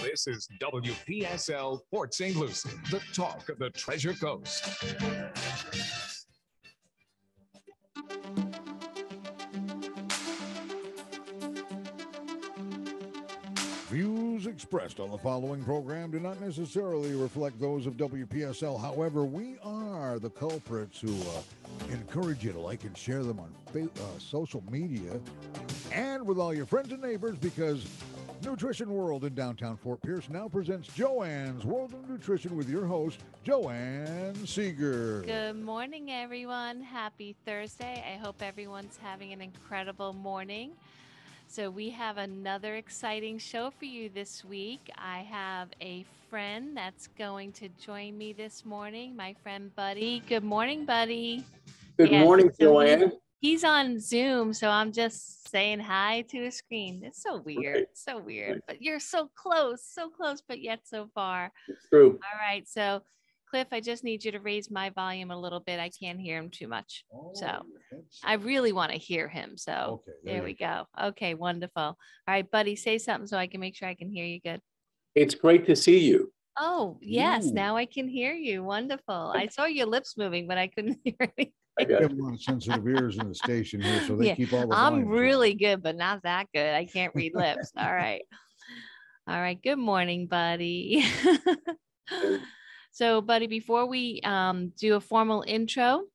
This is WPSL Port St. Lucie, the talk of the Treasure Coast. Views expressed on the following program do not necessarily reflect those of WPSL. However, we are the culprits who encourage you to like and share them on social media and with all your friends and neighbors, because Nutrition World in downtown Fort Pierce now presents Joannes World of Nutrition with your host, Joannes Seeger. Good morning, everyone. Happy Thursday. I hope everyone's having an incredible morning. So we have another exciting show for you this week. I have a friend that's going to join me this morning, my friend Buddy. Good morning, Buddy. Good morning, Joanne. He's on Zoom, so I'm just saying hi to a screen. It's so weird. Right. So weird. But you're so close, but yet so far. It's true. All right. So, Cliff, I just need you to raise my volume a little bit. I can't hear him too much. So I really want to hear him. So there we go. Okay, wonderful. All right, Buddy, say something so I can make sure I can hear you good. It's great to see you. Oh, yes. Ooh. Now I can hear you. Wonderful. I saw your lips moving, but I couldn't hear anything. We have a lot of sensitive ears in the station here, so they keep all the I'm volumes really on. good, but not that good. I can't read lips. All right. All right. Good morning, Buddy. So, Buddy, before we do a formal intro,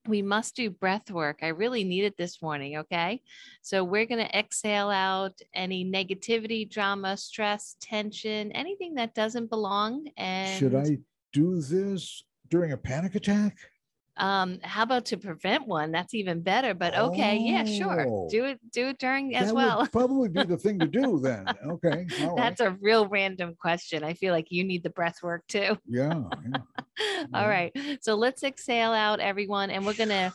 we must do breath work. I really need it this morning, okay? So we're going to exhale out any negativity, drama, stress, tension, anything that doesn't belong. And Should I do this during a panic attack? How about to prevent one? That's even better. But okay, yeah, sure. Do it during as well. That would probably be the thing to do then. Okay. All That's a real random question. I feel like you need the breath work too. Yeah. All right. So let's exhale out, everyone. And we're going to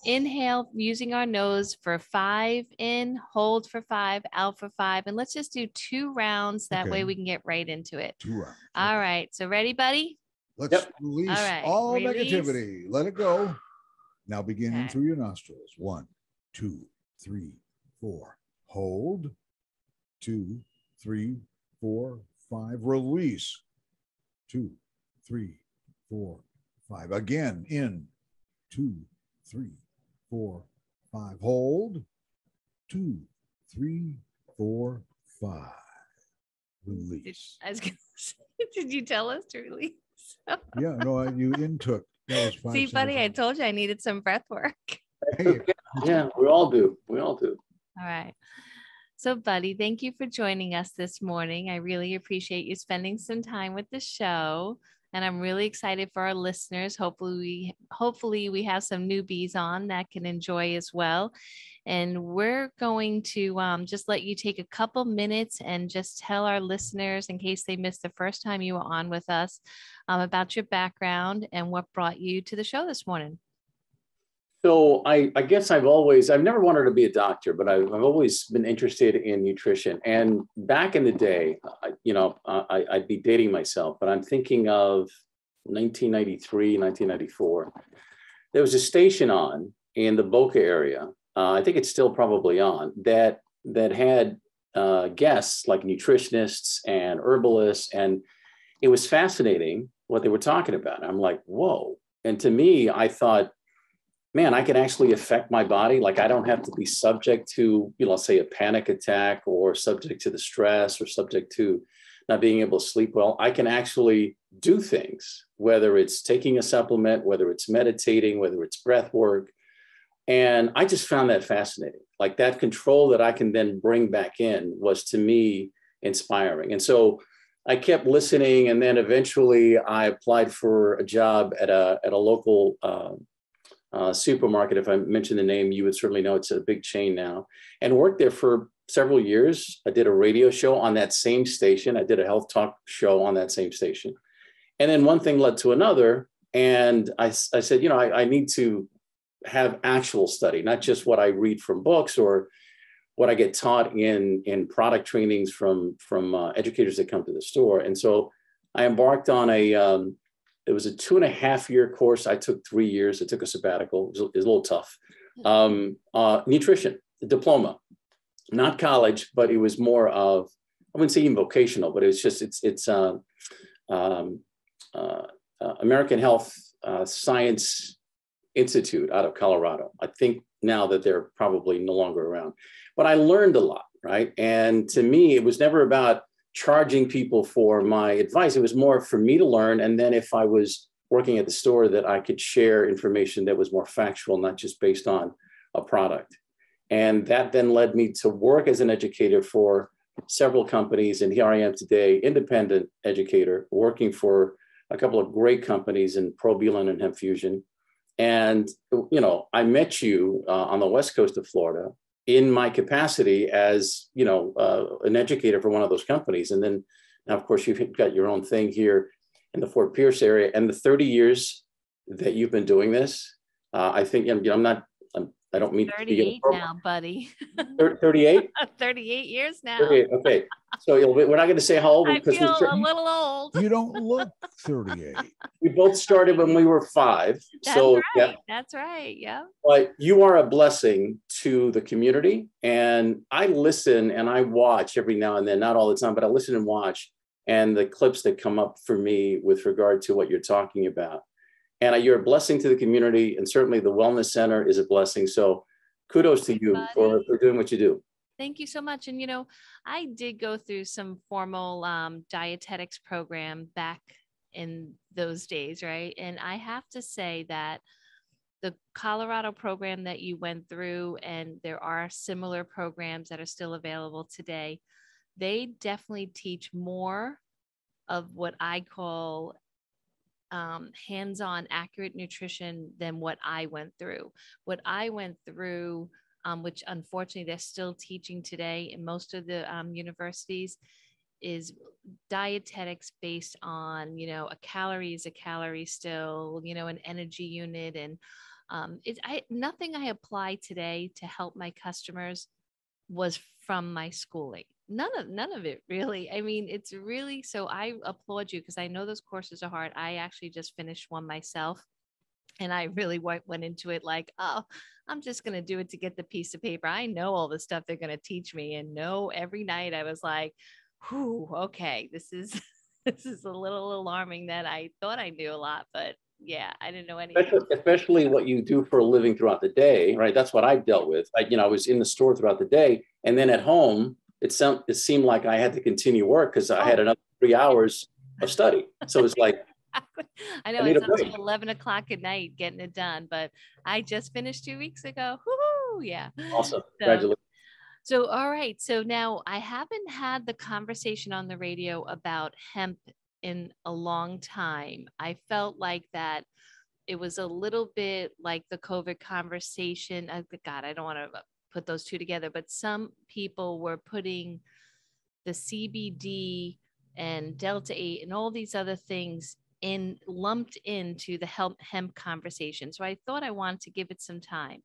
inhale using our nose for 5 in, hold for 5, out for 5. And let's just do 2 rounds. That way we can get right into it. 2 rounds. All right. So ready, Buddy? Let's release all Release. negativity. Let it go. Now begin in through your nostrils. 1, 2, 3, 4. Hold. 2, 3, 4, 5. Release. 2, 3, 4, 5. Again, in. 2, 3, 4, 5. Hold. 2, 3, 4, 5. Release. I was gonna say, did you tell us to release? Yeah, no, you intook. That was 5 See, Buddy, I seconds. told you I needed some breath work. Hey. Yeah, we all do. We all do. All right. So, Buddy, thank you for joining us this morning. I really appreciate you spending some time with the show. And I'm really excited for our listeners. Hopefully we have some newbies on that can enjoy as well. And we're going to just let you take a couple minutes and just tell our listeners, in case they missed the first time you were on with us, about your background and what brought you to the show this morning. So I guess I've never wanted to be a doctor, but I've always been interested in nutrition. And back in the day, I'd be dating myself, but I'm thinking of 1993, 1994. There was a station on in the Boca area. I think it's still probably on, that had guests like nutritionists and herbalists. And it was fascinating what they were talking about. I'm like, whoa. And to me, I thought, man, I can actually affect my body. Like, I don't have to be subject to, say a panic attack, or subject to the stress, or subject to not being able to sleep well. I can actually do things, whether it's taking a supplement, whether it's meditating, whether it's breath work. And I just found that fascinating. Like, that control that I can then bring back in was, to me, inspiring. And so I kept listening. And then eventually I applied for a job at a local supermarket. If I mention the name, you would certainly know it's a big chain now, and worked there for several years. I did a radio show on that same station. I did a health talk show on that same station. And then one thing led to another. And I said, I need to have actual study, not just what I read from books or what I get taught in product trainings from educators that come to the store. And so I embarked on it was a 2.5-year course. I took 3 years. I took a sabbatical. It was a little tough. Nutrition, the diploma, not college, but it was more of wouldn't say even vocational, but it's American Health Science Institute out of Colorado. I think now that they're probably no longer around, but I learned a lot, right? And to me, it was never about charging people for my advice. It was more for me to learn. And then if I was working at the store, that I could share information that was more factual, not just based on a product. And that then led me to work as an educator for several companies. And here I am today, independent educator, working for a couple of great companies in Probulan and Hemp Fusion. And, you know, I met you on the West Coast of Florida in my capacity as, you know, an educator for one of those companies. And then now, of course, you've got your own thing here in the Fort Pierce area. And the 30 years that you've been doing this, I think, you know, I don't mean 38 now, buddy. 38? 38 years now. 38, okay. So we're not going to say how old. I feel a little old. You don't look 38. We both started when we were 5. That's right. Yeah. That's right. Yeah. But you are a blessing to the community. And I listen and I watch every now and then, not all the time, but I listen and watch. And the clips that come up for me with regard to what you're talking about. And you're a blessing to the community. And certainly the Wellness Center is a blessing. So kudos to you for doing what you do. Thank you so much. And, you know, I did go through some formal dietetics program back in those days, right? And I have to say that the Colorado program that you went through, and there are similar programs that are still available today, they definitely teach more of what I call hands-on accurate nutrition than what I went through. What I went through, which unfortunately they're still teaching today in most of the universities, is dietetics based on, you know, a calorie is a calorie still, you know, an energy unit. And nothing I apply today to help my customers was from my schooling. None of it really. I mean, it's really, so I applaud you because I know those courses are hard. I actually just finished one myself. And I really went into it like, oh, I'm just going to do it to get the piece of paper. I know all the stuff they're going to teach me. And no, every night I was like, whew, okay, this is a little alarming that I thought I knew a lot, but yeah, I didn't know anything. Especially what you do for a living throughout the day, right? That's what I dealt with. I was in the store throughout the day. And then at home, it seemed like I had to continue work because I had another 3 hours of study. So it's like, I know it's up to 11 o'clock at night getting it done, but I just finished 2 weeks ago. Woo-hoo, yeah. Awesome. Congratulations. So, all right. So now I haven't had the conversation on the radio about hemp in a long time. I felt like that it was a little bit like the COVID conversation. God, I don't want to put those two together, but some people were putting the CBD and Delta 8 and all these other things lumped into the hemp conversation. So I thought I wanted to give it some time.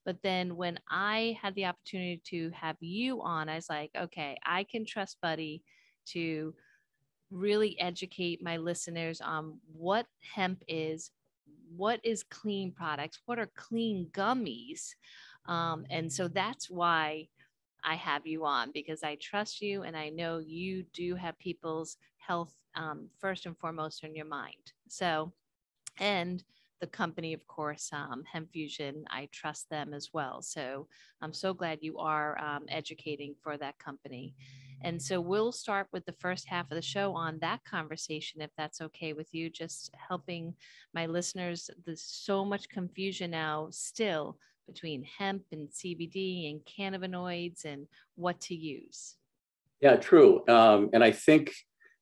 But then when I had the opportunity to have you on, I was like, okay, I can trust Buddy to really educate my listeners on what hemp is, what is clean products, what are clean gummies. And so that's why I have you on, because I trust you and I know you do have people's health first and foremost on your mind. So, and the company, of course, Hemp Fusion, I trust them as well. So I'm so glad you are educating for that company. And so we'll start with the first half of the show on that conversation, if that's okay with you, just helping my listeners. There's so much confusion now still between hemp and CBD and cannabinoids and what to use. Yeah, true. And I think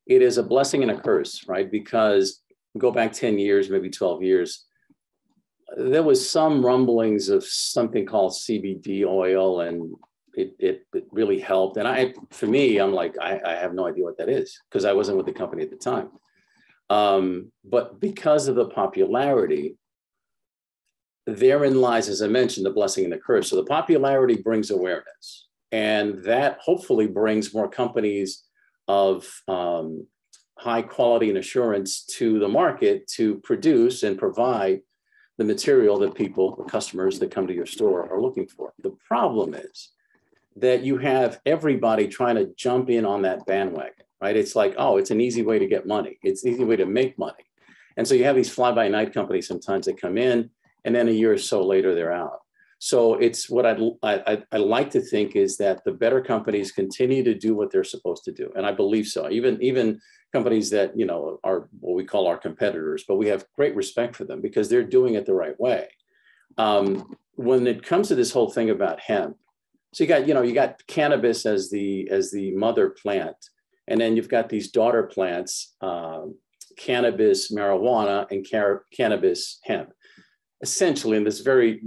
it is a blessing and a curse, right? Because go back 10 years, maybe 12 years, there was some rumblings of something called CBD oil, and it really helped. And for me, I'm like, I have no idea what that is because I wasn't with the company at the time. But because of the popularity, therein lies, as I mentioned, the blessing and the curse. So the popularity brings awareness, and that hopefully brings more companies of high quality and assurance to the market to produce and provide the material that people, the customers that come to your store are looking for. The problem is that you have everybody trying to jump in on that bandwagon, right? It's like, oh, it's an easy way to get money. It's an easy way to make money. And so you have these fly-by-night companies sometimes that come in, and then a year or so later, they're out. So it's what I like to think is that the better companies continue to do what they're supposed to do. And I believe so. Even companies that, you know, are what we call our competitors, but we have great respect for them because they're doing it the right way. When it comes to this whole thing about hemp, so you got cannabis as the mother plant, and then you've got these daughter plants, cannabis marijuana and cannabis hemp. Essentially, in this very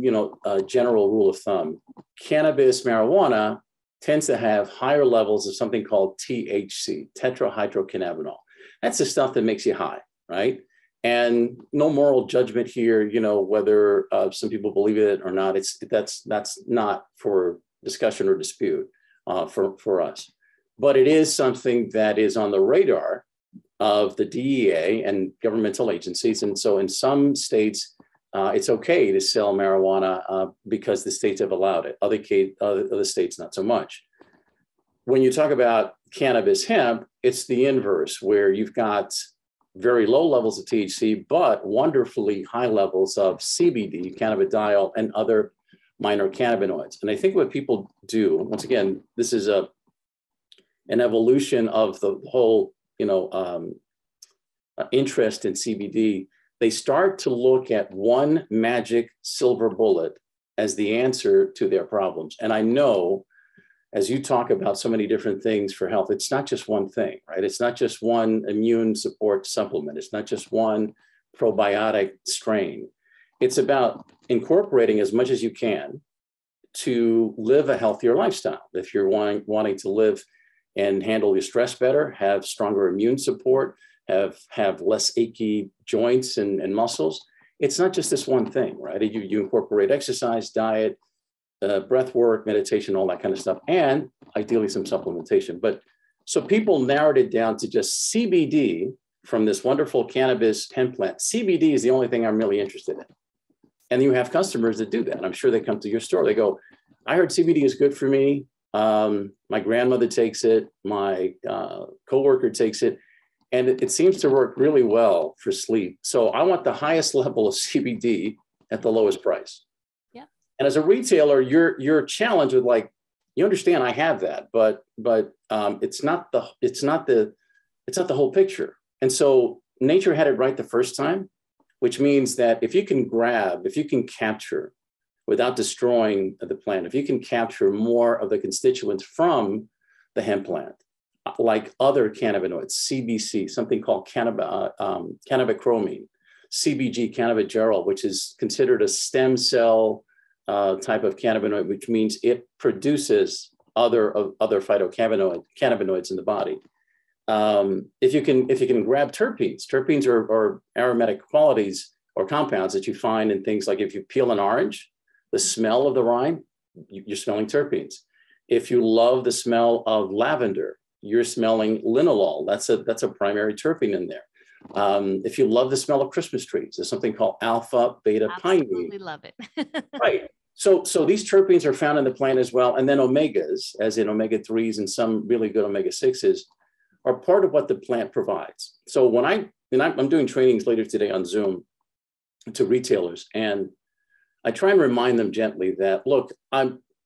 general rule of thumb, cannabis marijuana tends to have higher levels of something called THC, tetrahydrocannabinol. That's the stuff that makes you high, right? And no moral judgment here, whether some people believe it or not. That's not for discussion or dispute for us. But it is something that is on the radar of the DEA and governmental agencies. And so in some states, it's okay to sell marijuana because the states have allowed it. Other states, not so much. When you talk about cannabis hemp, it's the inverse, where you've got very low levels of THC, but wonderfully high levels of CBD, cannabidiol, and other minor cannabinoids. And I think what people do, once again, this is an evolution of the whole, interest in CBD. They start to look at one magic silver bullet as the answer to their problems. And I know, as you talk about so many different things for health, it's not just one thing, right? It's not just one immune support supplement. It's not just one probiotic strain. It's about incorporating as much as you can to live a healthier lifestyle. If you're wanting to live and handle your stress better, have stronger immune support, have less achy joints and muscles, it's not just this one thing, right? You incorporate exercise, diet, breath work, meditation, all that kind of stuff, and ideally some supplementation. But so people narrowed it down to just CBD from this wonderful cannabis hemp plant. CBD is the only thing I'm really interested in. And you have customers that do that. I'm sure they come to your store. They go, I heard CBD is good for me. My grandmother takes it. My coworker takes it. And it seems to work really well for sleep. So I want the highest level of CBD at the lowest price. Yeah. And as a retailer, you're challenged with, like, you understand I have that, but it's not the whole picture. And so nature had it right the first time, which means that if you can capture without destroying the plant, if you can capture more of the constituents from the hemp plant, like other cannabinoids, CBC, something called cannabichromine, CBG, cannabigerol, which is considered a stem cell type of cannabinoid, which means it produces other phytocannabinoids in the body. If you can grab terpenes are aromatic qualities or compounds that you find in things like if you peel an orange, the smell of the rind, you're smelling terpenes. If you love the smell of lavender, you're smelling linalool. That's a primary terpene in there. If you love the smell of Christmas trees, there's something called alpha beta pinene. Absolutely love it. Right. So these terpenes are found in the plant as well. And then omegas, as in omega-3s and some really good omega-6s, are part of what the plant provides. So when I'm doing trainings later today on Zoom to retailers, and I try and remind them gently that, look,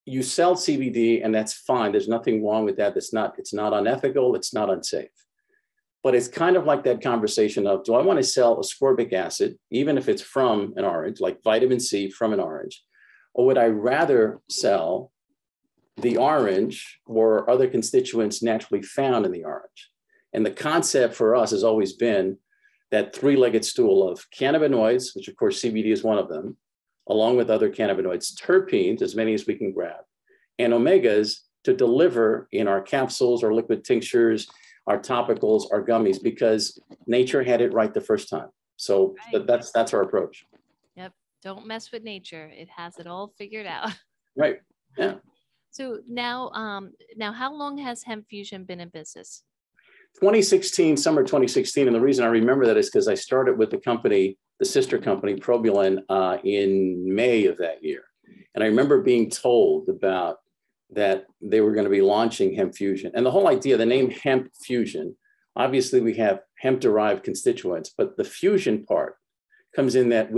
you sell CBD and that's fine. There's nothing wrong with that. It's not unethical. It's not unsafe. But it's kind of like that conversation of, do I want to sell ascorbic acid, even if it's from an orange, like vitamin C from an orange, or would I rather sell the orange or other constituents naturally found in the orange? And the concept for us has always been that three-legged stool of cannabinoids, which of course CBD is one of them, along with other cannabinoids, terpenes, as many as we can grab, and omegas to deliver in our capsules, our liquid tinctures, our topicals, our gummies, because nature had it right the first time. So right. That's our approach. Yep. Don't mess with nature. It has it all figured out. Right. Yeah. So now how long has Hemp Fusion been in business? 2016, summer 2016. And the reason I remember that is because I started with the company, the sister company, Probulin, in May of that year. And I remember being told about that they were going to be launching Hemp Fusion. And the whole idea, the name Hemp Fusion, obviously we have hemp-derived constituents, but the fusion part comes in that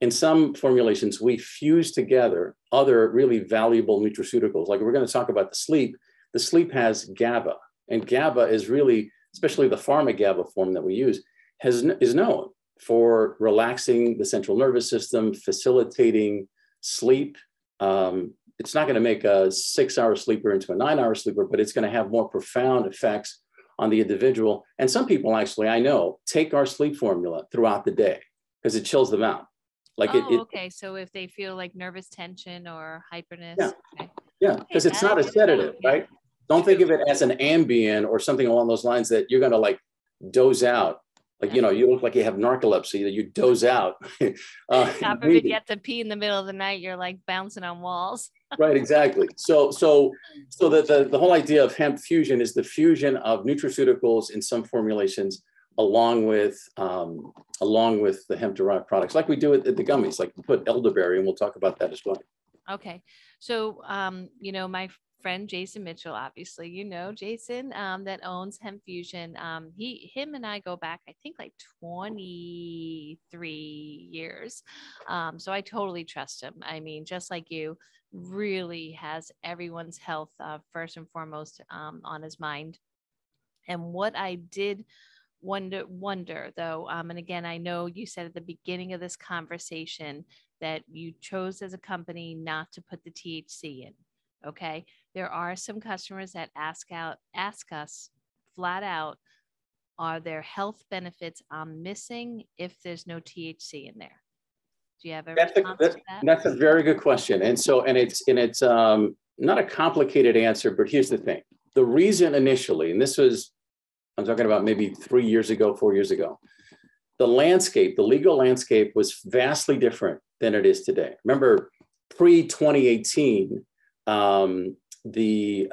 in some formulations, we fuse together other really valuable nutraceuticals. Like we're going to talk about the sleep. The sleep has GABA, and GABA is really, especially the pharma GABA form that we use, is known for relaxing the central nervous system, facilitating sleep. It's not going to make a 6-hour sleeper into a 9-hour sleeper, but it's going to have more profound effects on the individual. And some people actually, I know, take our sleep formula throughout the day because it chills them out. Like okay. So if they feel like nervous tension or hyperness. Yeah. Okay. Yeah, because it's not a sedative, right? Don't think of it as an Ambien or something along those lines that you're going to like doze out. Like, you know, you look like you have narcolepsy, that you doze out. God forbid you have to pee in the middle of the night, you're like bouncing on walls. Right, exactly. So the whole idea of Hemp Fusion is the fusion of nutraceuticals in some formulations along with the hemp-derived products, like we do at the gummies, like we put elderberry, and we'll talk about that as well. Okay. So, you know, my friend Jason Mitchell, obviously, you know, Jason, that owns Hemp Fusion. Him and I go back, I think like 23 years. So I totally trust him. I mean, just like you, really has everyone's health first and foremost on his mind. And what I did wonder though, and again, I know you said at the beginning of this conversation that you chose as a company not to put the THC in. Okay. There are some customers that ask us flat out, are there health benefits I'm missing if there's no THC in there? Do you have a response to that? That's a very good question. And it's not a complicated answer, but here's the thing. The reason initially, and I'm talking about maybe 3 years ago, 4 years ago, the legal landscape was vastly different than it is today. Remember, pre-2018, the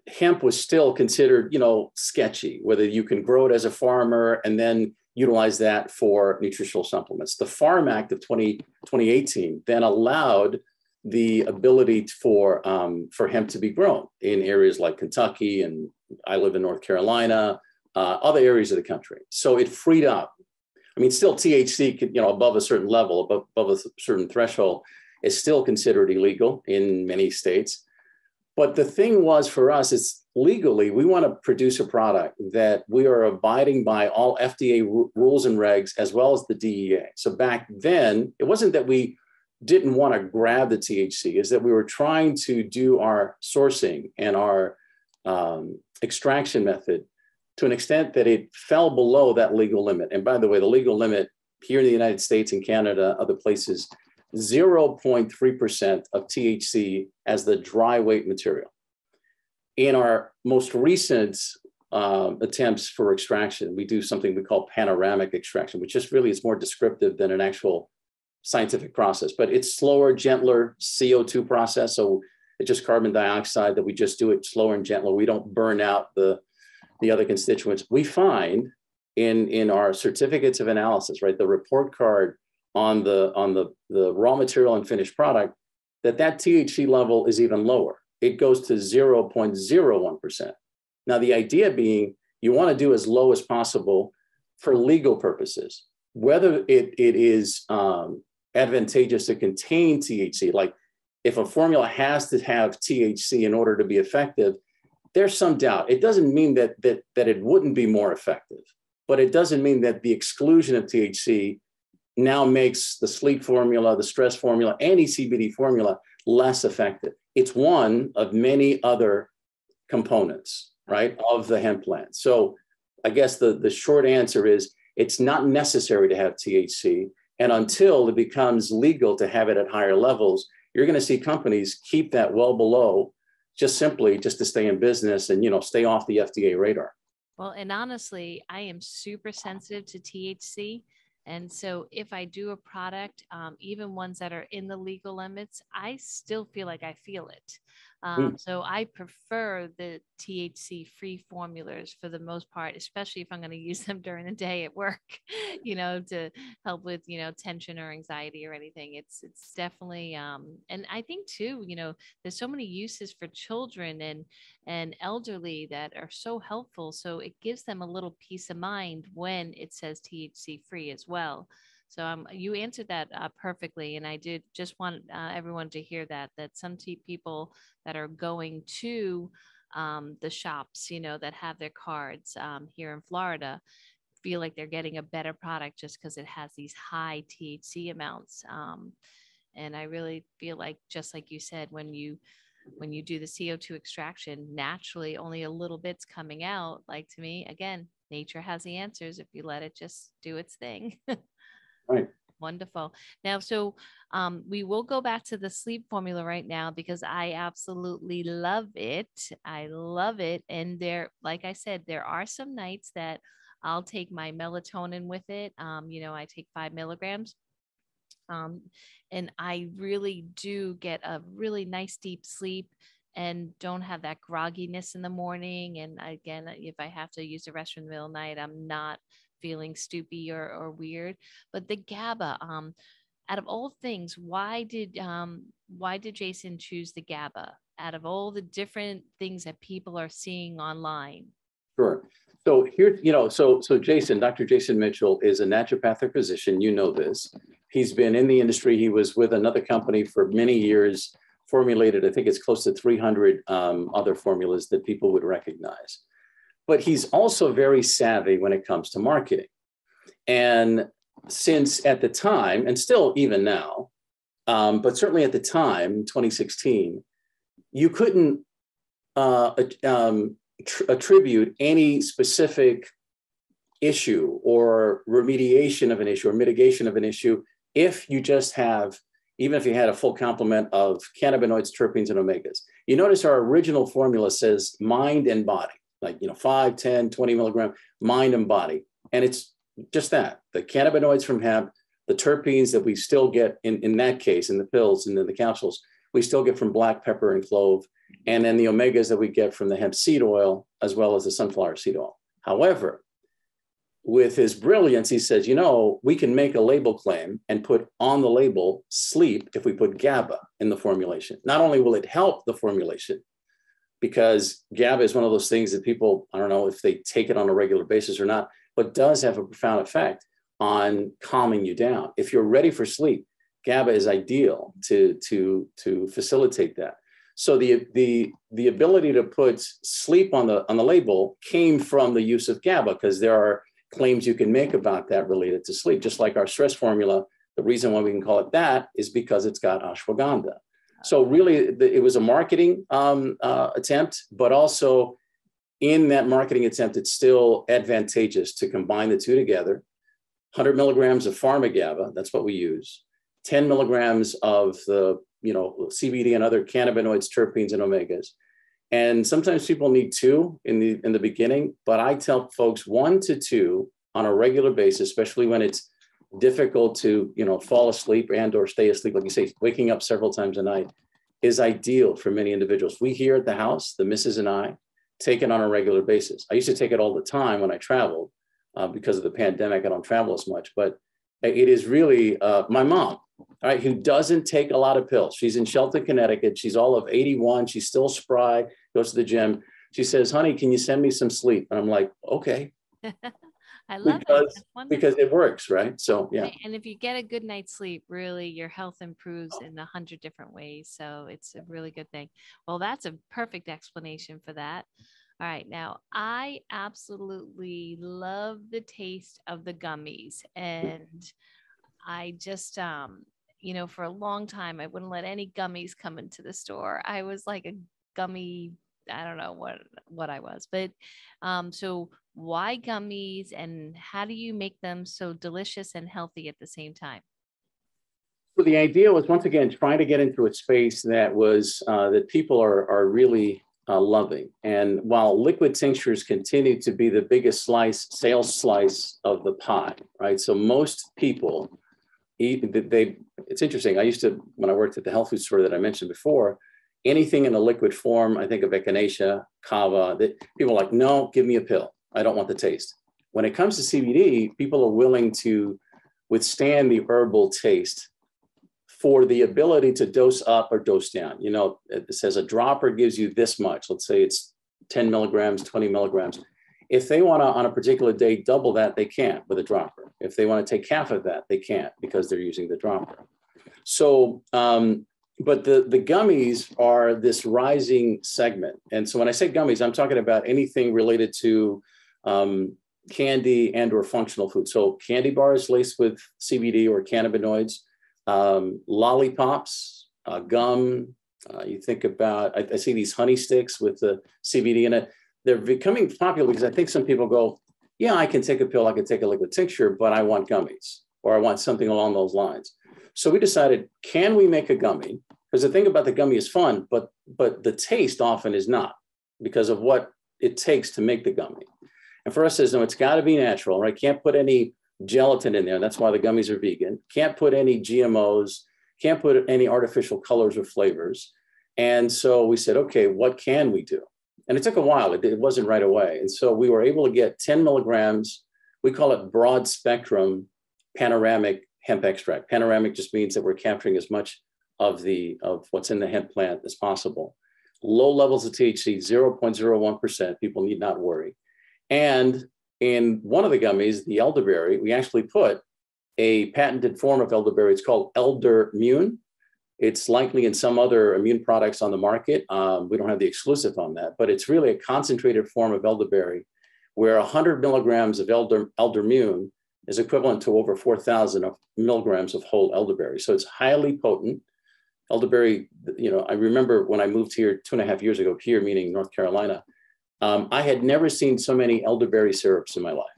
hemp was still considered, sketchy, whether you can grow it as a farmer and then utilize that for nutritional supplements. The Farm Act of 2018 then allowed the ability for hemp to be grown in areas like Kentucky, and I live in North Carolina, other areas of the country. So it freed up. I mean, still THC, above a certain level, above a certain threshold, is still considered illegal in many states. But the thing was for us, it's legally, we want to produce a product that we are abiding by all FDA rules and regs, as well as the DEA. So back then, it wasn't that we didn't want to grab the THC, is that we were trying to do our sourcing and our extraction method to an extent that it fell below that legal limit. And by the way, the legal limit here in the United States and Canada, other places, 0.3% of THC as the dry weight material. In our most recent attempts for extraction, we do something we call panoramic extraction, which just really is more descriptive than an actual scientific process, but it's slower, gentler CO2 process. So it's just carbon dioxide that we just do it slower and gentler. We don't burn out the other constituents. We find in our certificates of analysis, right, the report card on the raw material and finished product, that THC level is even lower. It goes to 0.01%. Now, the idea being you want to do as low as possible for legal purposes, whether it is advantageous to contain THC, like if a formula has to have THC in order to be effective, there's some doubt. It doesn't mean that it wouldn't be more effective, but it doesn't mean that the exclusion of THC now makes the sleep formula, the stress formula, any CBD formula less effective. It's one of many other components, right, of the hemp plant. So I guess the short answer is it's not necessary to have THC. And until it becomes legal to have it at higher levels, you're going to see companies keep that well below, just to stay in business and, stay off the FDA radar. Well, and honestly, I am super sensitive to THC. And so if I do a product, even ones that are in the legal limits, I still feel like I feel it. So I prefer the THC-free formulas for the most part, especially if I'm going to use them during the day at work, to help with, tension or anxiety or anything. It's definitely, and I think too, there's so many uses for children and elderly that are so helpful. So it gives them a little peace of mind when it says THC-free as well. So you answered that perfectly, and I did just want everyone to hear that some people that are going to the shops, that have their cards here in Florida, feel like they're getting a better product just because it has these high THC amounts. And I really feel like, just like you said, when you do the CO2 extraction, naturally only a little bit's coming out. Like, to me, again, nature has the answers if you let it just do its thing. Right. Wonderful. Now, so we will go back to the sleep formula right now because I absolutely love it. I love it. And like I said, there are some nights that I'll take my melatonin with it. I take 5 milligrams. And I really do get a really nice deep sleep and don't have that grogginess in the morning. And again, if I have to use the restroom in the middle of the night, I'm not feeling stoopy or weird. But the GABA, out of all things, why did Jason choose the GABA out of all the different things that people are seeing online? Sure. So here, so Jason, Dr. Jason Mitchell is a naturopathic physician. You know this. He's been in the industry. He was with another company for many years, formulated, I think it's close to 300 other formulas that people would recognize. But he's also very savvy when it comes to marketing. And since at the time, and still even now, but certainly at the time, 2016, you couldn't attribute any specific issue or remediation of an issue or mitigation of an issue if you just have, even if you had a full complement of cannabinoids, terpenes, and omegas. You notice our original formula says mind and body, like 5, 10, 20 milligram, mind and body. And it's just that, the cannabinoids from hemp, the terpenes that we still get in that case, in the pills and in the capsules, we still get from black pepper and clove, and then the omegas that we get from the hemp seed oil, as well as the sunflower seed oil. However, with his brilliance, he says, we can make a label claim and put on the label sleep if we put GABA in the formulation. Not only will it help the formulation, because GABA is one of those things that people, I don't know if they take it on a regular basis or not, but does have a profound effect on calming you down. If you're ready for sleep, GABA is ideal to facilitate that. So the ability to put sleep on the label came from the use of GABA, because there are claims you can make about that related to sleep. Just like our stress formula, the reason why we can call it that is because it's got ashwagandha. So really, it was a marketing attempt, but also in that marketing attempt, it's still advantageous to combine the two together. 100 milligrams of pharma GABA, that's what we use. 10 milligrams of the CBD and other cannabinoids, terpenes, and omegas. And sometimes people need 2 in the beginning, but I tell folks 1 to 2 on a regular basis, especially when it's difficult to fall asleep and or stay asleep, like you say, waking up several times a night, is ideal for many individuals. We here at the house, the missus and I, take it on a regular basis. I used to take it all the time when I traveled. Because of the pandemic, I don't travel as much, but it is really my mom, all right, who doesn't take a lot of pills. She's in Shelton, Connecticut. She's all of 81. She's still spry, goes to the gym. She says, honey, can you send me some sleep? And I'm like, okay. I love it. Because it works, right? So, yeah. Right. And if you get a good night's sleep, really your health improves in 100 different ways. So it's a really good thing. Well, that's a perfect explanation for that. All right. Now, I absolutely love the taste of the gummies. And I just, for a long time, I wouldn't let any gummies come into the store. I was like a gummy, I don't know what I was. But so why gummies, and how do you make them so delicious and healthy at the same time? So the idea was, once again, trying to get into a space that was that people are really loving. And while liquid tinctures continue to be the biggest sales slice of the pie, right? So most people eat, it's interesting. I used to, when I worked at the health food store that I mentioned before, Anything in a liquid form, I think of echinacea, kava, that people are like, no, give me a pill. I don't want the taste. When it comes to CBD, people are willing to withstand the herbal taste for the ability to dose up or dose down. You know, it says a dropper gives you this much. Let's say it's 10 milligrams, 20 milligrams. If they want to, on a particular day, double that, they can't with a dropper. If they want to take half of that, they can't because they're using the dropper. So, but the gummies are this rising segment. And so when I say gummies, I'm talking about anything related to candy and or functional food. So candy bars laced with CBD or cannabinoids, lollipops, gum. You think about, I see these honey sticks with the CBD in it. They're becoming popular because I think some people go, yeah, I can take a pill, I can take a liquid tincture, but I want gummies, or I want something along those lines. So we decided, can we make a gummy? Because the thing about the gummy is fun, but the taste often is not, because of what it takes to make the gummy. And for us, says, no, it's got to be natural, right? Can't put any gelatin in there. That's why the gummies are vegan. Can't put any GMOs, can't put any artificial colors or flavors. And so we said, okay, what can we do? And it took a while. It wasn't right away. And so we were able to get 10 milligrams. We call it broad spectrum panoramic hemp extract. Panoramic just means that we're capturing as much of what's in the hemp plant as possible. Low levels of THC, 0.01%. People need not worry. And in one of the gummies, the elderberry, we actually put a patented form of elderberry. It's called Eldermune. It's likely in some other immune products on the market. We don't have the exclusive on that, but it's really a concentrated form of elderberry where 100 milligrams of Eldermune is equivalent to over 4,000 milligrams of whole elderberry. So it's highly potent. Elderberry, you know, I remember when I moved here 2.5 years ago, here meaning North Carolina, I had never seen so many elderberry syrups in my life.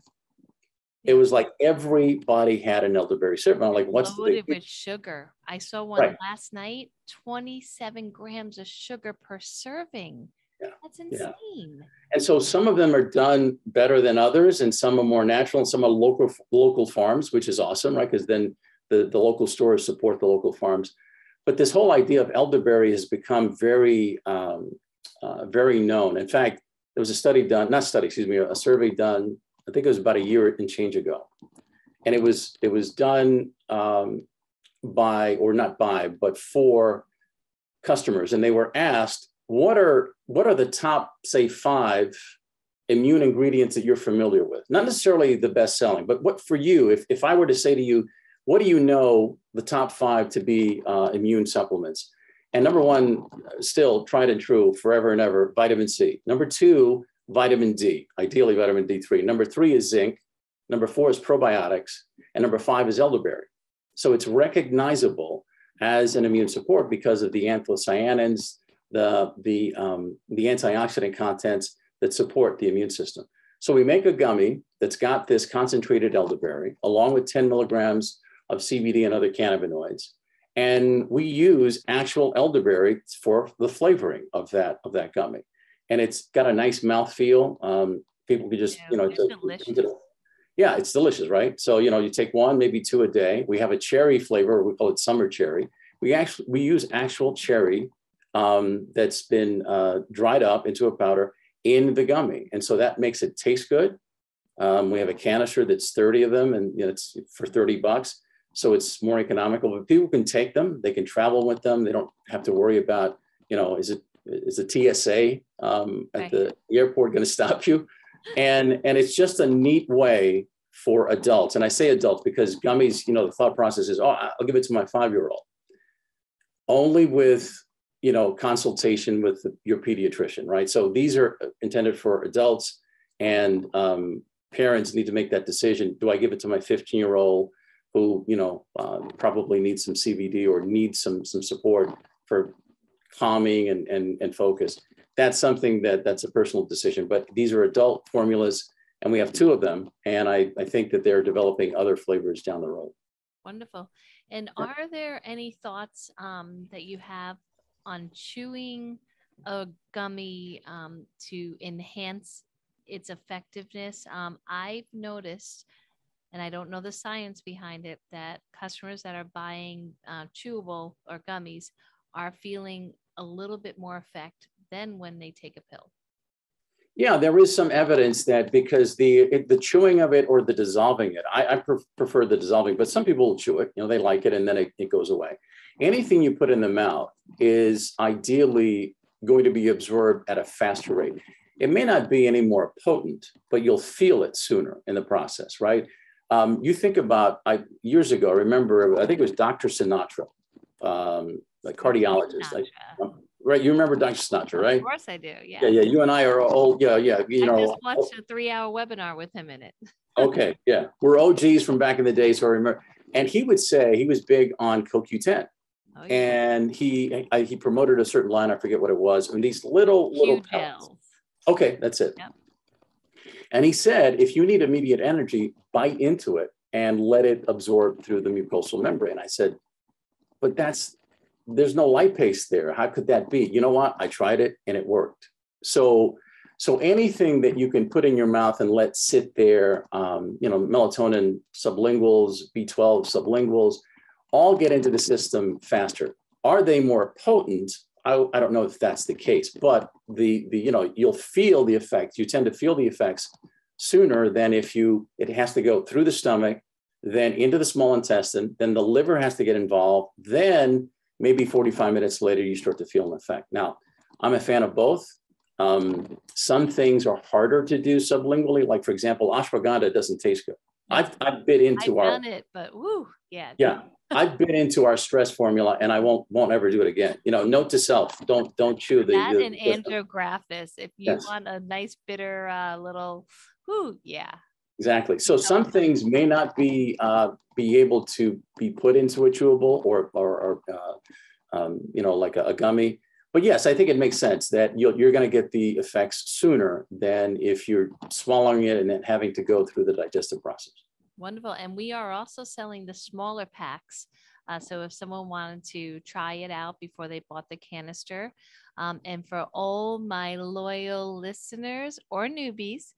It was like everybody had an elderberry syrup. I'm like, what's loaded with sugar? I saw one right. last night, 27 grams of sugar per serving. Yeah. That's insane. Yeah. And so some of them are done better than others, and some are more natural, and some are local farms, which is awesome, right? Because then the local stores support the local farms. But this whole idea of elderberry has become very, very known. In fact, there was a study done, not study, excuse me, a survey done, I think it was about a year and change ago. And it was done but for customers. And they were asked, what are the top, say, 5 immune ingredients that you're familiar with? Not necessarily the best selling, but what for you, if I were to say to you, what do you know the top 5 to be immune supplements? And number 1, still tried and true forever and ever, vitamin C. Number 2, vitamin D, ideally vitamin D3. Number 3 is zinc. Number 4 is probiotics. And number 5 is elderberry. So it's recognizable as an immune support because of the anthocyanins, the antioxidant contents that support the immune system. So we make a gummy that's got this concentrated elderberry along with 10 milligrams of CBD and other cannabinoids. And we use actual elderberry for the flavoring of that gummy. And it's got a nice mouthfeel. People can just, you know, it's delicious. Yeah, it's delicious, right? So, you know, you take 1, maybe 2 a day. We have a cherry flavor. We call it summer cherry. We use actual cherry that's been dried up into a powder in the gummy. And so that makes it taste good. We have a canister that's 30 of them, and you know, it's for $30. So it's more economical, but people can take them. They can travel with them. They don't have to worry about, you know, is the TSA at the airport going to stop you? And it's just a neat way for adults. And I say adults because gummies, you know, the thought process is, oh, I'll give it to my 5-year-old. Only with, you know, consultation with your pediatrician, right? So these are intended for adults, and parents need to make that decision. Do I give it to my 15-year-old who, you know, probably needs some CBD or needs some support for calming and focus? That's something that's a personal decision, but these are adult formulas, and we have 2 of them. And I think that they're developing other flavors down the road. Wonderful. And are there any thoughts that you have on chewing a gummy to enhance its effectiveness? I've noticed, and I don't know the science behind it, that customers that are buying chewable or gummies are feeling a little bit more effect than when they take a pill. Yeah, there is some evidence that because the chewing of it or the dissolving it, I prefer the dissolving, but some people will chew it, they like it and then it goes away. Anything you put in the mouth is ideally going to be absorbed at a faster rate. It may not be any more potent, but you'll feel it sooner in the process, right? You think about, years ago, I remember, I think it was Dr. Sinatra, a cardiologist. Right, you remember Dr. Sinatra, right? Of course I do, yeah. Yeah, you and I are old, yeah. I just watched a 3-hour webinar with him in it. Okay, yeah. We're OGs from back in the day, so I remember. And he would say, he was big on CoQ10. Oh, yeah. And he promoted a certain line, I forget what it was, and these little gels. Okay, that's it. Yep. And he said, if you need immediate energy, bite into it and let it absorb through the mucosal membrane. I said, but there's no lipase there. How could that be? You know what? I tried it and it worked. So anything that you can put in your mouth and let sit there, melatonin sublinguals, B12 sublinguals, all get into the system faster. Are they more potent? I don't know if that's the case, but you'll feel the effects. You tend to feel the effects sooner than if it has to go through the stomach, then into the small intestine, then the liver has to get involved, then maybe 45 minutes later, you start to feel an effect. Now, I'm a fan of both. Some things are harder to do sublingually. Like, for example, ashwagandha doesn't taste good. I've bit into I've done it, but woo, yeah. Yeah, I've bit into our stress formula, and I won't ever do it again. Note to self: don't chew that and andrographis. If you want a nice bitter little, whoo, yeah. Exactly. So some things may not be able to be put into a chewable or like a gummy. But yes, I think it makes sense that you're going to get the effects sooner than if you're swallowing it and then having to go through the digestive process. Wonderful. And we are also selling the smaller packs. So if someone wanted to try it out before they bought the canister, and for all my loyal listeners or newbies,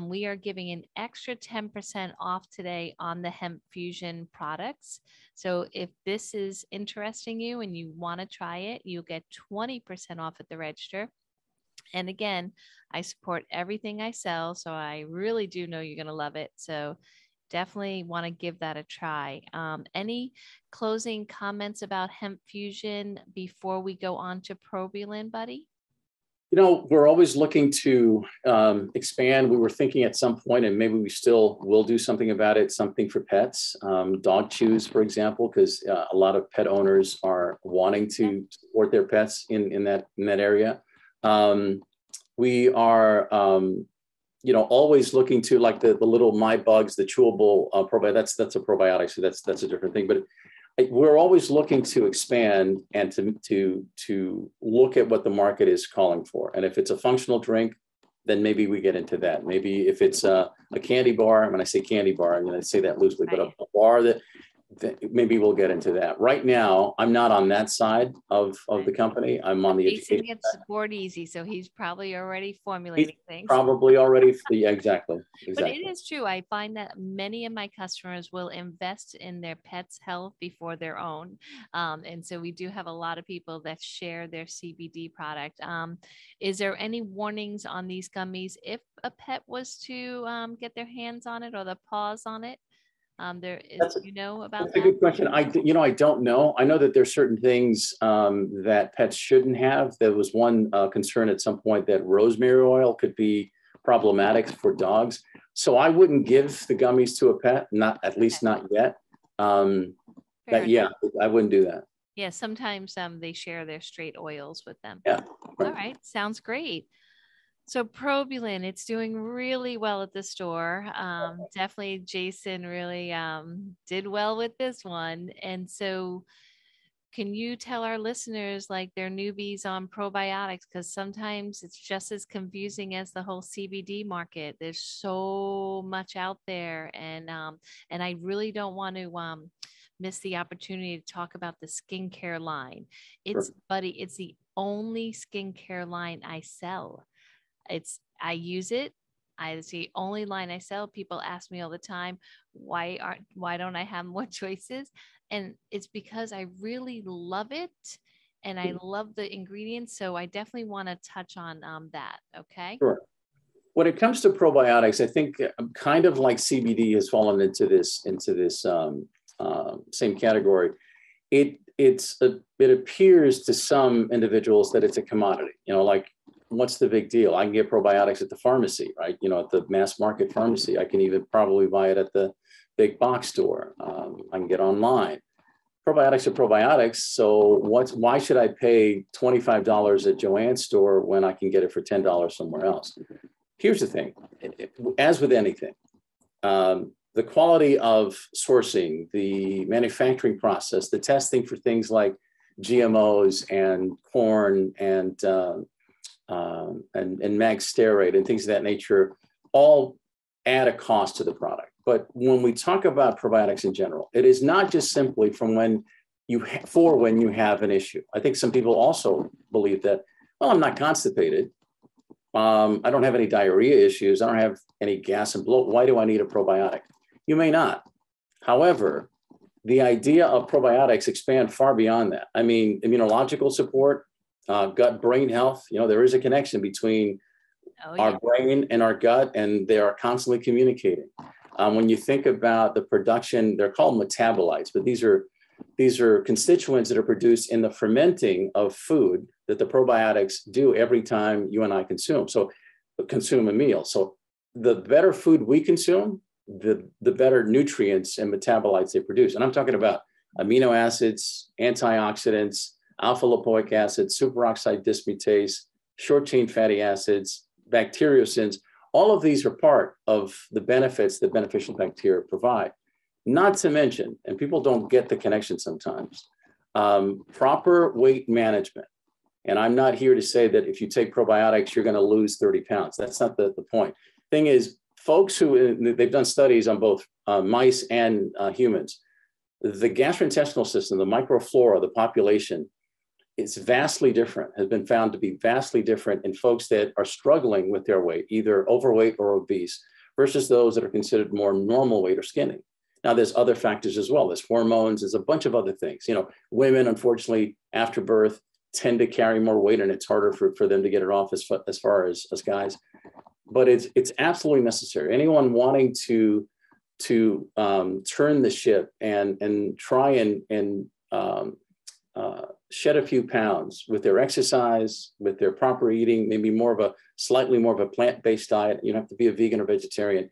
we are giving an extra 10% off today on the Hemp Fusion products. So if this is interesting you and you want to try it, you'll get 20% off at the register. And again, I support everything I sell, so I really do know you're going to love it. So definitely want to give that a try. Any closing comments about Hemp Fusion before we go on to Probulin, buddy? We're always looking to expand. We were thinking at some point, and maybe we still will do something about it, something for pets, dog chews, for example, because a lot of pet owners are wanting to support their pets in that area. We are always looking to, like the little My Bugs, the chewable probiotic. That's a probiotic, so that's a different thing. But we're always looking to expand and to look at what the market is calling for. And if it's a functional drink, then maybe we get into that. Maybe if it's a candy bar, when I say candy bar, I'm going to say that loosely, but a bar that maybe we'll get into that. Right now, I'm not on that side of the company. I'm on the education. Jason gets bored easy, so he's probably already formulating things. Probably already, yeah, exactly. But it is true. I find that many of my customers will invest in their pets' health before their own. And so we do have a lot of people that share their CBD product. Is there any warnings on these gummies if a pet was to get their hands on it or the paws on it? About that's that? A good question. I don't know. I know that there's certain things that pets shouldn't have. There was one concern at some point that rosemary oil could be problematic for dogs. So I wouldn't give the gummies to a pet, at least not yet. Yeah, I wouldn't do that. Yeah, sometimes they share their straight oils with them. Yeah. Right. All right, sounds great. So Probulin, it's doing really well at the store. Definitely Jason really did well with this one. And so can you tell our listeners, like, they're newbies on probiotics, because sometimes it's just as confusing as the whole CBD market. There's so much out there. And I really don't want to miss the opportunity to talk about the skincare line. It's the only skincare line I sell. I use it. It's the only line I sell. People ask me all the time, why don't I have more choices? And it's because I really love it. and I love the ingredients. So I definitely want to touch on that. Okay. Sure. When it comes to probiotics, I think kind of like CBD has fallen into this same category. It appears to some individuals that it's a commodity. Like, what's the big deal? I can get probiotics at the pharmacy, right? At the mass market pharmacy. I can even probably buy it at the big box store. I can get online. Probiotics are probiotics. So why should I pay $25 at Joannes store when I can get it for $10 somewhere else? Here's the thing, as with anything, the quality of sourcing, the manufacturing process, the testing for things like GMOs and corn and mag steroid and things of that nature all add a cost to the product. But when we talk about probiotics in general, it is not just simply from when you have an issue. I think some people also believe that, well, I'm not constipated. I don't have any diarrhea issues. I don't have any gas and bloat. Why do I need a probiotic? You may not. However, the idea of probiotics expand far beyond that. I mean, immunological support, gut brain health, there is a connection between our brain and our gut, and they are constantly communicating. When you think about the production, they're called metabolites, but these are constituents that are produced in the fermenting of food that the probiotics do every time you and I consume a meal. So the better food we consume, the better nutrients and metabolites they produce. And I'm talking about amino acids, antioxidants, alpha lipoic acid, superoxide dismutase, short chain fatty acids, bacteriocins. All of these are part of the benefits that beneficial bacteria provide. Not to mention, and people don't get the connection sometimes, proper weight management. And I'm not here to say that if you take probiotics, you're going to lose 30 pounds. That's not the point. Thing is, folks they've done studies on both mice and humans. The gastrointestinal system, the microflora, the population, is vastly different, has been found to be vastly different in folks that are struggling with their weight, either overweight or obese, versus those that are considered more normal weight or skinny. Now, there's other factors as well. There's hormones, there's a bunch of other things. Women, unfortunately, after birth, tend to carry more weight, and it's harder for them to get it off as far as guys. But it's absolutely necessary. Anyone wanting to turn the ship and try and shed a few pounds with their exercise, with their proper eating, maybe slightly more of a plant-based diet. You don't have to be a vegan or vegetarian,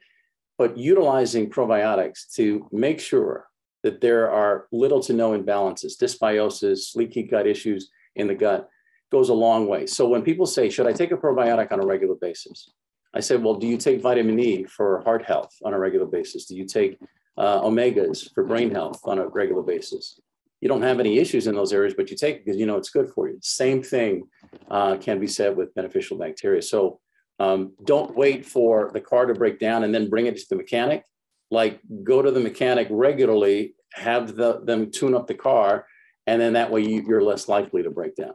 but utilizing probiotics to make sure that there are little to no imbalances, dysbiosis, leaky gut issues in the gut goes a long way. So when people say, should I take a probiotic on a regular basis? I say, well, do you take vitamin E for heart health on a regular basis? Do you take omegas for brain health on a regular basis? You don't have any issues in those areas, but you take it because it's good for you. Same thing can be said with beneficial bacteria. So don't wait for the car to break down and then bring it to the mechanic. Like, go to the mechanic regularly, have them tune up the car, and then that way you're less likely to break down.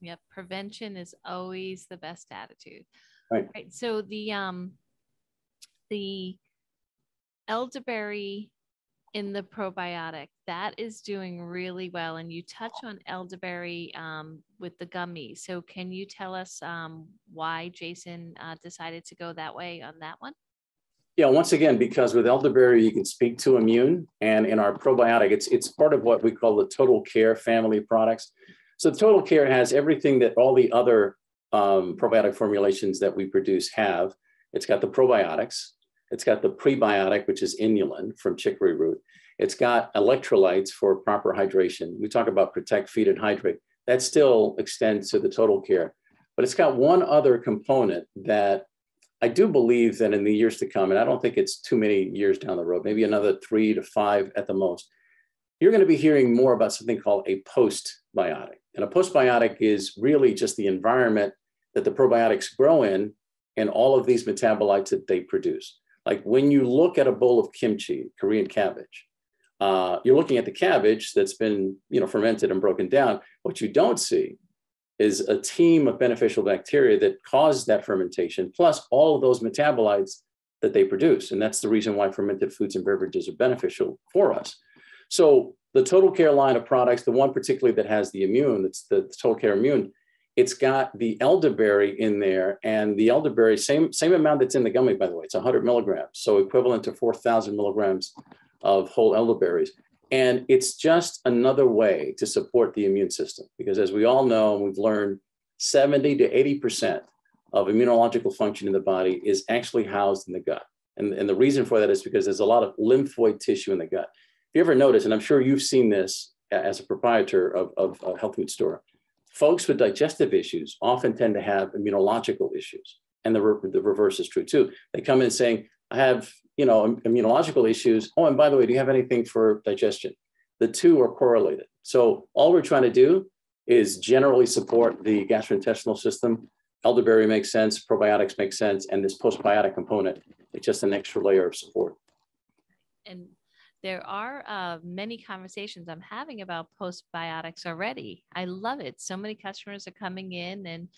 Yep. Prevention is always the best attitude. Right. So the elderberry in the probiotic, that is doing really well. And you touch on elderberry with the gummies. So can you tell us why Jason decided to go that way on that one? Yeah, once again, because with elderberry, you can speak to immune. And in our probiotic, it's part of what we call the Total Care family of products. So the Total Care has everything that all the other probiotic formulations that we produce have. It's got the probiotics. It's got the prebiotic, which is inulin from chicory root. It's got electrolytes for proper hydration. We talk about protect, feed, and hydrate. That still extends to the Total Care. But it's got one other component that I do believe that in the years to come, and I don't think it's too many years down the road, maybe another 3 to 5 at the most, you're going to be hearing more about something called a postbiotic. And a postbiotic is really just the environment that the probiotics grow in and all of these metabolites that they produce. Like when you look at a bowl of kimchi, Korean cabbage, you're looking at the cabbage that's been, fermented and broken down. What you don't see is a team of beneficial bacteria that cause that fermentation, plus all of those metabolites that they produce. And that's the reason why fermented foods and beverages are beneficial for us. So the Total Care line of products, the one particularly that has the immune, it's the Total Care Immune, it's got the elderberry in there, and the elderberry, same amount that's in the gummy, by the way, it's 100 milligrams. So equivalent to 4,000 milligrams of whole elderberries. And it's just another way to support the immune system, because as we all know, and we've learned, 70 to 80% of immunological function in the body is actually housed in the gut. And the reason for that is because there's a lot of lymphoid tissue in the gut. If you ever notice, and I'm sure you've seen this as a proprietor of a health food store, folks with digestive issues often tend to have immunological issues. And the reverse is true too. They come in saying, I have, immunological issues. Oh, and by the way, do you have anything for digestion? The two are correlated. So all we're trying to do is generally support the gastrointestinal system. Elderberry makes sense, probiotics make sense, and this postbiotic component is just an extra layer of support. And there are many conversations I'm having about postbiotics already. I love it. So many customers are coming in and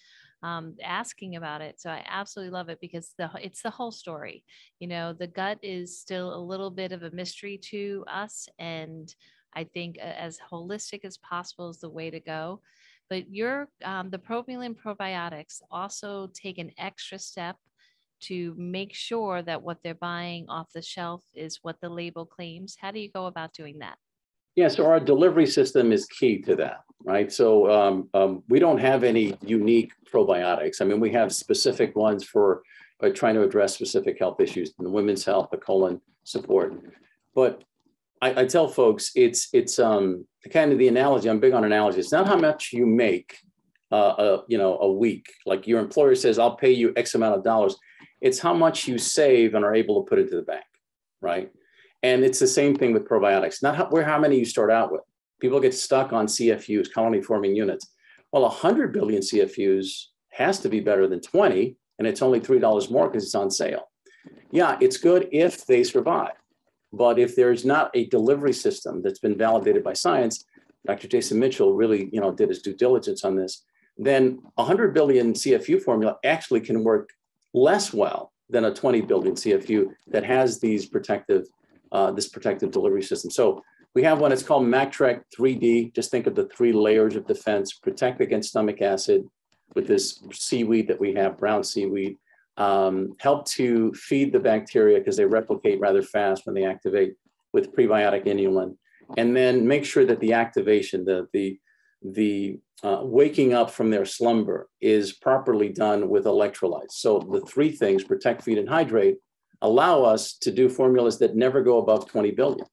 asking about it. So I absolutely love it because it's the whole story. The gut is still a little bit of a mystery to us. And I think as holistic as possible is the way to go. But the Probulin probiotics also take an extra step to make sure that what they're buying off the shelf is what the label claims. How do you go about doing that? Yeah, so our delivery system is key to that, right? So we don't have any unique probiotics. I mean, we have specific ones for trying to address specific health issues in the women's health, the colon support. But I tell folks, it's kind of the analogy. I'm big on analogy. It's not how much you make, a week. Like your employer says, I'll pay you X amount of dollars. It's how much you save and are able to put into the bank, right? And it's the same thing with probiotics. Not how many you start out with. People get stuck on CFUs, colony-forming units. Well, 100 billion CFUs has to be better than 20, and it's only $3 more because it's on sale. Yeah, it's good if they survive. But if there's not a delivery system that's been validated by science, Dr. Jason Mitchell really, did his due diligence on this, then 100 billion CFU formula actually can work less well than a 20 billion CFU that has these protective delivery system. So we have one, it's called MacTrek 3D. Just think of the 3 layers of defense: protect against stomach acid with this seaweed that we have, brown seaweed, help to feed the bacteria because they replicate rather fast when they activate with prebiotic inulin, and then make sure that the activation, the waking up from their slumber is properly done with electrolytes. So the 3 things, protect, feed, and hydrate, allow us to do formulas that never go above 20 billion.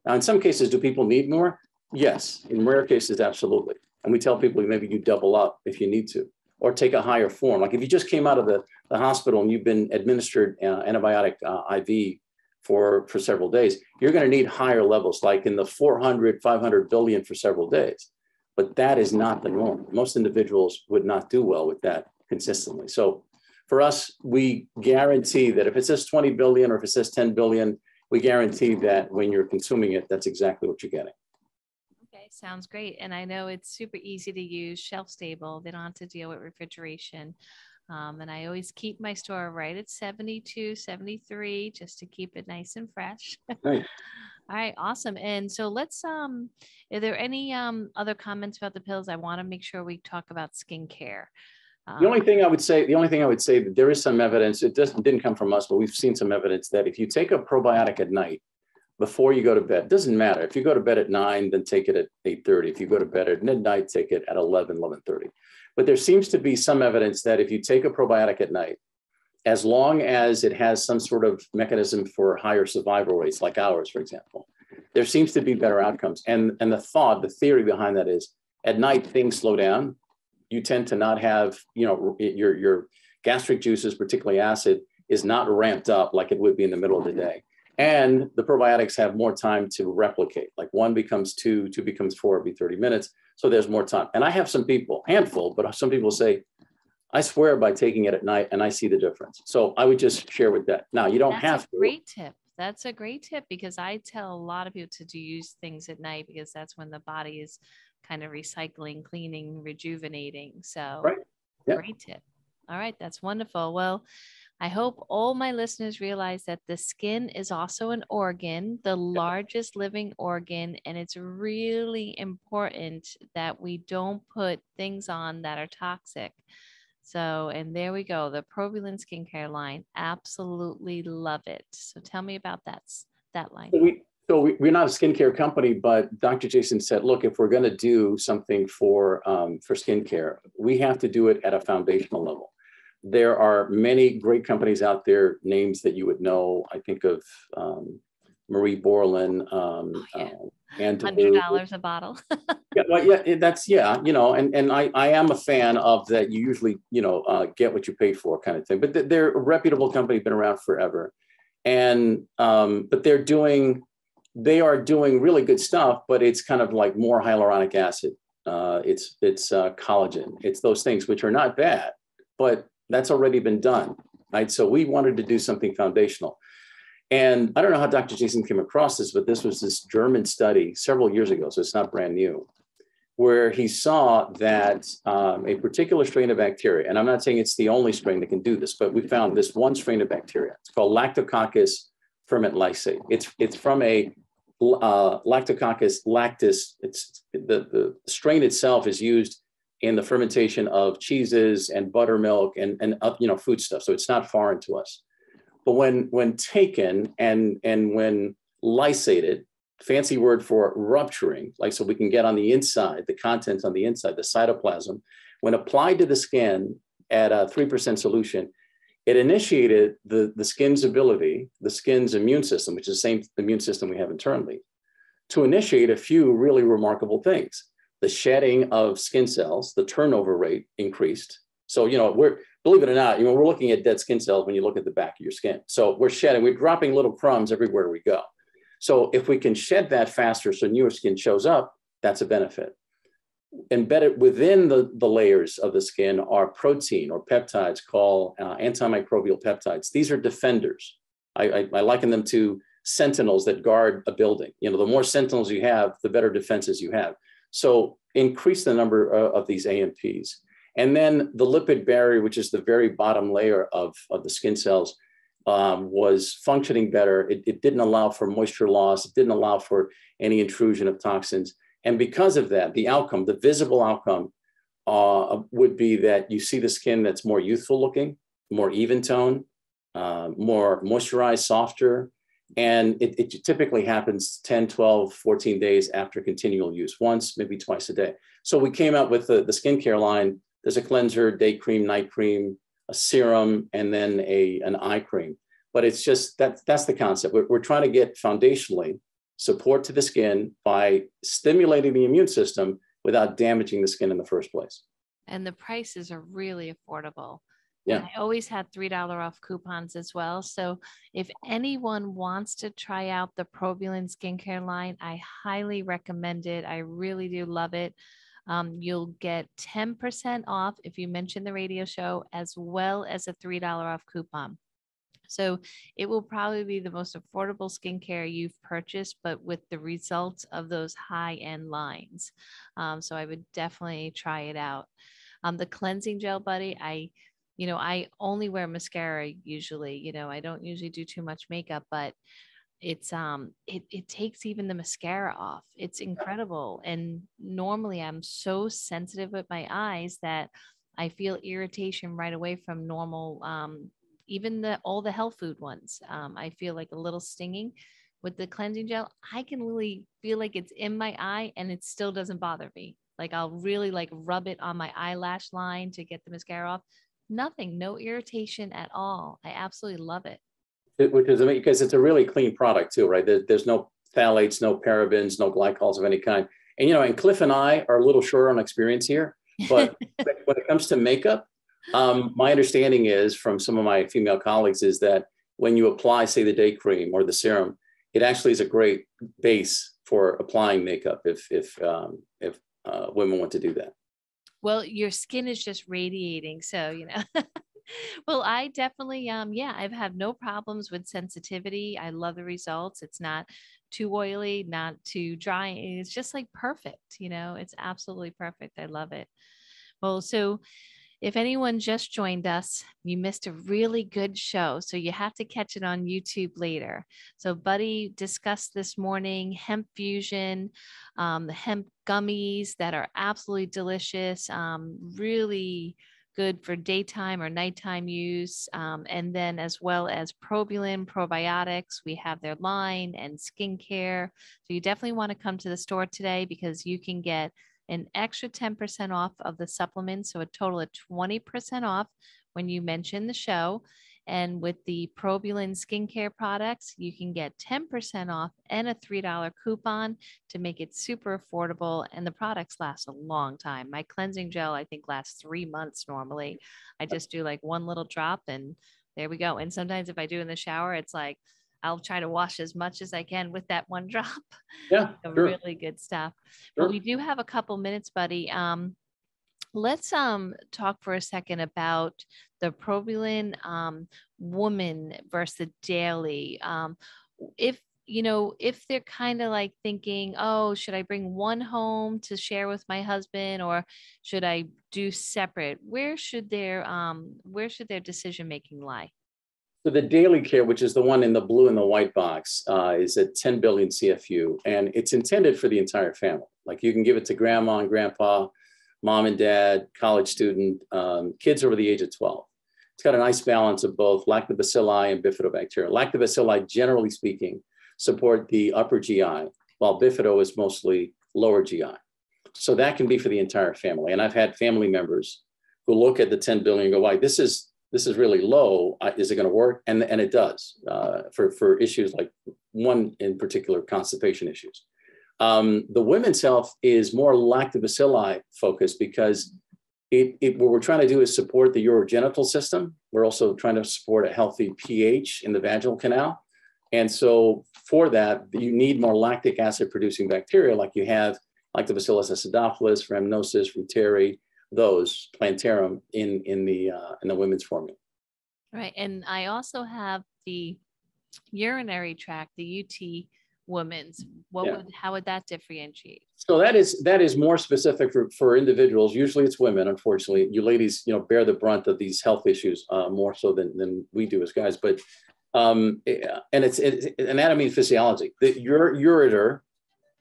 Now, in some cases, do people need more? Yes. In rare cases, absolutely. And we tell people maybe you double up if you need to, or take a higher form. Like if you just came out of the hospital and you've been administered antibiotic IV for several days, you're going to need higher levels, like in the 400, 500 billion for several days. But that is not the norm. Most individuals would not do well with that consistently. So for us, we guarantee that if it says 20 billion or if it says 10 billion, we guarantee that when you're consuming it, that's exactly what you're getting. Okay, sounds great. And I know it's super easy to use, shelf stable. They don't have to deal with refrigeration. And I always keep my store right at 72, 73, just to keep it nice and fresh. Right. All right, awesome. And so let's, are there any other comments about the pills? I want to make sure we talk about skincare. The only thing I would say that there is some evidence, it didn't come from us, but we've seen some evidence that if you take a probiotic at night before you go to bed, it doesn't matter. If you go to bed at 9, then take it at 8:30. If you go to bed at midnight, take it at 11, 11:30. But there seems to be some evidence that if you take a probiotic at night, as long as it has some sort of mechanism for higher survival rates, like ours, for example, there seems to be better outcomes. And the theory behind that is at night, things slow down. You tend to not have, your gastric juices, particularly acid, is not ramped up like it would be in the middle of the day. And the probiotics have more time to replicate. Like 1 becomes 2, 2 becomes 4 every 30 minutes. So there's more time. And I have some people, handful, but some people say, I swear by taking it at night and I see the difference. So I would just share with that. Now, you don't have to. That's a great tip. That's a great tip because I tell a lot of people to use things at night because that's when the body is kind of recycling, cleaning, rejuvenating. So right. Yeah. Great tip. All right. That's wonderful. Well, I hope all my listeners realize that the skin is also an organ, the largest living organ, and it's really important that we don't put things on that are toxic. So, and there we go, the Provulin skincare line. Absolutely love it. So tell me about that line. We're not a skincare company, but Dr. Jason said, look, if we're going to do something for skincare, we have to do it at a foundational level. There are many great companies out there, names that you would know. I think of Marie Borland, and $100 a bottle. you know, and I am a fan of that. You usually, you know, get what you pay for kind of thing, but they're a reputable company, been around forever. And, but they are doing really good stuff, but it's kind of like more hyaluronic acid. It's collagen. It's those things which are not bad, but that's already been done, right? So we wanted to do something foundational. And I don't know how Dr. Jason came across this, but this was this German study several years ago, so it's not brand new, where he saw that a particular strain of bacteria, and I'm not saying it's the only strain that can do this, but we found this one strain of bacteria. It's called Lactococcus ferment lysate. It's from a Lactococcus lactis. It's the strain itself is used in the fermentation of cheeses and buttermilk and you know, food stuff. So it's not foreign to us. But when taken and when lysated, fancy word for rupturing, like so we can get on the inside, the contents on the inside, the cytoplasm, when applied to the skin at a 3% solution, it initiated the skin's ability, the skin's immune system, which is the same immune system we have internally, to initiate a few really remarkable things. The shedding of skin cells, the turnover rate increased. So, you know, believe it or not, you know, we're looking at dead skin cells when you look at the back of your skin. So we're shedding, we're dropping little crumbs everywhere we go. So if we can shed that faster so newer skin shows up, that's a benefit. Embedded within the layers of the skin are protein or peptides called antimicrobial peptides. These are defenders. I liken them to sentinels that guard a building. You know, the more sentinels you have, the better defenses you have. So increase the number of these AMPs. And then the lipid barrier, which is the very bottom layer of the skin cells, was functioning better. It didn't allow for moisture loss. It didn't allow for any intrusion of toxins. And because of that, the outcome, the visible outcome would be that you see the skin that's more youthful looking, more even tone, more moisturized, softer. And it typically happens 10, 12, 14 days after continual use, once, maybe twice a day. So we came out with the skincare line. There's a cleanser, day cream, night cream, a serum, and then an eye cream. But it's just, that's the concept. We're trying to get foundationally support to the skin by stimulating the immune system without damaging the skin in the first place. And the prices are really affordable. Yeah. And I always had $3 off coupons as well. So if anyone wants to try out the Provulin skincare line, I highly recommend it. I really do love it. You'll get 10% off if you mention the radio show, as well as a $3 off coupon. So it will probably be the most affordable skincare you've purchased, but with the results of those high-end lines. So I would definitely try it out. The cleansing gel, buddy, I only wear mascara usually. I don't usually do too much makeup, but it's it takes even the mascara off. It's incredible. And normally I'm so sensitive with my eyes that I feel irritation right away from normal, even all the health food ones. I feel like a little stinging. With the cleansing gel, I can really feel like it's in my eye and it still doesn't bother me. Like I'll really rub it on my eyelash line to get the mascara off. Nothing, no irritation at all. I absolutely love it. Which is amazing because it's a really clean product too, right? There's no phthalates, no parabens, no glycols of any kind. And, and Cliff and I are a little short on experience here, but when it comes to makeup, my understanding is from some of my female colleagues is that when you apply, say, the day cream or the serum, it actually is a great base for applying makeup if women want to do that. Well, your skin is just radiating. So, well, I definitely, I've had no problems with sensitivity. I love the results. It's not too oily, not too dry. It's just perfect. It's absolutely perfect. I love it. Well, so If anyone just joined us, you missed a really good show, so you have to catch it on YouTube later. So Buddy discussed this morning Hemp Fusion, the hemp gummies that are absolutely delicious, really good for daytime or nighttime use. And then as well as Probulin probiotics, we have their line and skincare. So you definitely want to come to the store today because you can get an extra 10% off of the supplements. So a total of 20% off when you mention the show. And with the Probulin skincare products, you can get 10% off and a $3 coupon to make it super affordable. And the products last a long time. My cleansing gel, I think, lasts 3 months normally. I just do like one little drop and there we go. And sometimes if I do in the shower, it's like, I'll try to wash as much as I can with that one drop. Yeah, So sure. Really good stuff. Sure. But we do have a couple minutes, Buddy. Let's talk for a second about the Probulin woman versus the daily. If they're kind of like thinking, oh, should I bring one home to share with my husband, or should I do separate? Where should their decision making lie? So the daily care, which is the one in the blue and the white box, is at 10 billion CFU, and it's intended for the entire family. Like you can give it to grandma and grandpa, mom and dad, college student, kids over the age of 12. It's got a nice balance of both lactobacilli and bifidobacteria. Lactobacilli, generally speaking, support the upper GI, while bifido is mostly lower GI. So that can be for the entire family. And I've had family members who look at the 10 billion and go, why, this is really low. Is it going to work? And it does for issues like one in particular, constipation issues. The women's health is more lactobacilli focused because what we're trying to do is support the urogenital system. We're also trying to support a healthy pH in the vaginal canal. And so for that, you need more lactic acid producing bacteria like you have Lactobacillus acidophilus, rhamnosus, reuteri, those plantarum in the women's formula. Right. And I also have the urinary tract, the UT women's. How would that differentiate? So that is more specific for individuals. Usually it's women, unfortunately. You ladies, bear the brunt of these health issues more so than we do as guys. But and it's anatomy and physiology. Your ureter,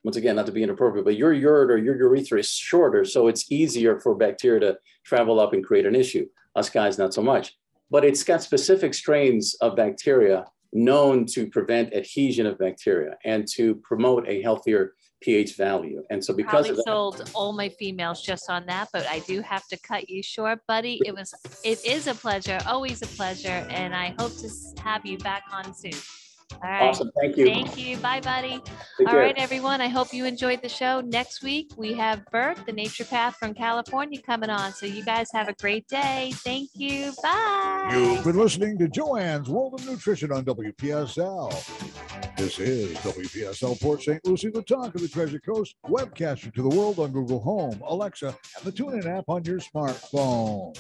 once again, not to be inappropriate, but your ureter, your urethra is shorter, so it's easier for bacteria to travel up and create an issue. Us guys, not so much. But it's got specific strains of bacteria known to prevent adhesion of bacteria and to promote a healthier pH value. And so because of that, sold all my females just on that, but I do have to cut you short, Buddy. It is a pleasure, always a pleasure. And I hope to have you back on soon. All right. Awesome. Thank you. Thank you. Bye, Buddy. Take All care. right, everyone. I hope you enjoyed the show. Next week, we have Bert, the naturopath from California, coming on. So you guys have a great day. Thank you. Bye. You've been listening to Joanne's World of Nutrition on WPSL. This is WPSL Port St. Lucie, the talk of the Treasure Coast, webcaster to the world on Google Home, Alexa, and the TuneIn app on your smartphone.